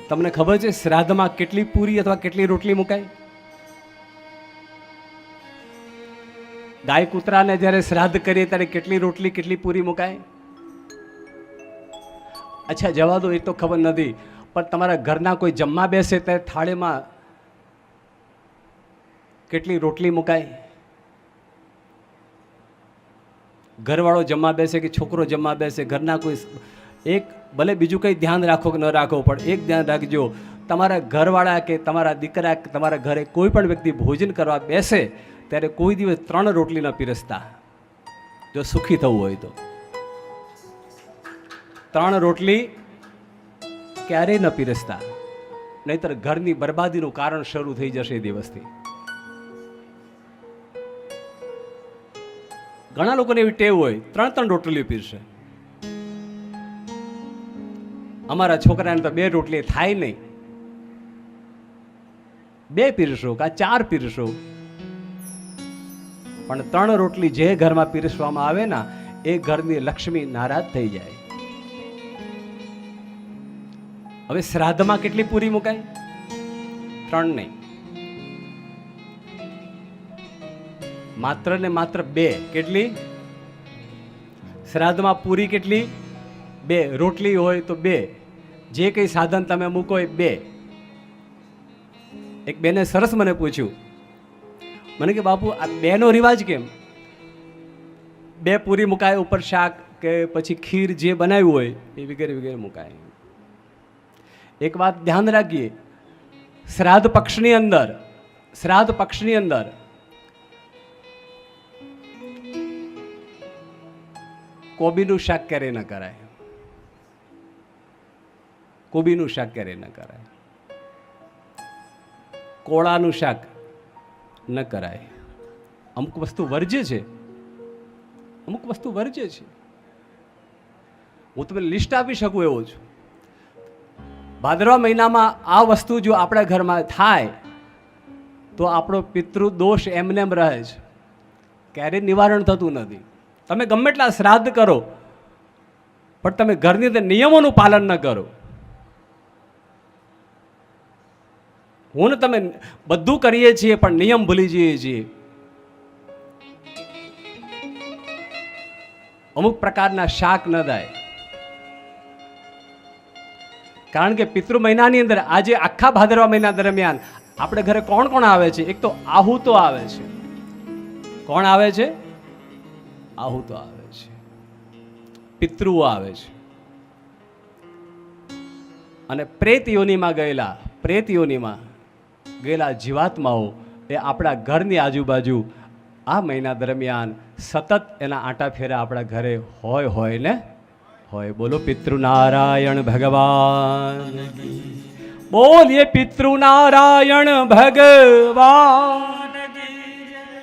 તમને ખબર છે શ્રાદ્ધમાં કેટલી પૂરી અથવા કેટલી રોટલી મુકાય? ગાય કૂતરાને જ્યારે શ્રાદ્ધ કરીએ ત્યારે કેટલી રોટલી કેટલી પૂરી મુકાય? અચ્છા જવા દો, એ તો ખબર નથી, પણ તમારા ઘરના કોઈ જમવા બેસે ત્યારે થાળીમાં કેટલી રોટલી મુકાય? ઘરવાળો જમવા બેસે કે છોકરો જમવા બેસે, ઘરના કોઈ એક, ભલે બીજું કંઈ ધ્યાન રાખો કે ન રાખો, પણ એક ધ્યાન રાખજો, તમારા ઘરવાળા કે તમારા દીકરા કે તમારા ઘરે કોઈ પણ વ્યક્તિ ભોજન કરવા બેસે ત્યારે કોઈ દિવસ 3 રોટલી ન પીરસતા, જો સુખી થવું હોય તો. 3 રોટલી ક્યારેય ન પીરસતા, નહીતર ઘરની બરબાદીનું કારણ શરૂ થઈ જશે એ દિવસથી. ઘણા લોકોને એવી ટેવ હોય 3 રોટલીઓ પીરસે. અમારા છોકરાને તો 2 રોટલી થાય નહીં, 2 પીરસો કા 4 પીરસો, પણ 3 રોટલી જે ઘરમાં પીરસવામાં આવે ને એ ઘરની લક્ષ્મી નારાજ થઈ જાય. હવે શ્રાદ્ધમાં કેટલી પૂરી મુકાય? 3 નહીં, માત્ર ને માત્ર 2. કેટલી? શ્રાદ્ધમાં પૂરી કેટલી? 2. રોટલી હોય તો 2. જે કંઈ સાધન તમે મૂકો એ 2. એક બેને સરસ મને પૂછ્યું, મને કે બાપુ આ 2 નો રિવાજ કેમ? 2 પૂરી મુકાય, ઉપર શાક કે પછી ખીર જે બનાવ્યું હોય એ વગેરે વગેરે મુકાય. એક વાત ધ્યાન રાખીએ, શ્રાદ્ધ પક્ષની અંદર કોબીનું શાક ક્યારેય ન કરાય. કોબીનું શાક ક્યારેય ન કરાય. કોળાનું શાક ન કરાય. અમુક વસ્તુ વર્જ્ય છે, અમુક વસ્તુ વર્જ્ય છે. હું તમને લિસ્ટ આપી શકું એવો છું. ભાદરવા મહિનામાં આ વસ્તુ જો આપણા ઘરમાં થાય તો આપણો પિતૃ દોષ એમને એમ રહે છે, ક્યારેય નિવારણ થતું નથી. તમે ગમે એટલા શ્રાદ્ધ કરો પણ તમે ઘરની અંદર નિયમોનું પાલન ન કરો. હું ને તમે બધું કરીએ છીએ પણ નિયમ ભૂલી જઈએ છીએ. અમુક પ્રકારના શાક ન થાય, કારણ કે પિતૃ મહિનાની અંદર આજે આખા ભાદરવા મહિના દરમિયાન આપણે ઘરે કોણ કોણ આવે છે? એક તો આહુતો આવે છે. કોણ આવે છે? આહુતો આવે છે, પિતૃઓ આવે છે, અને પ્રેત યોનિમાં ગયેલા જીવાત્માઓ એ આપણા ઘરની આજુબાજુ આ મહિના દરમિયાન સતત એના આંટા ફેરા આપણા ઘરે હોય ને હોય. બોલો પિતૃનારાયણ ભગવાન, બોલીએ પિતૃનારાયણ ભગવાન.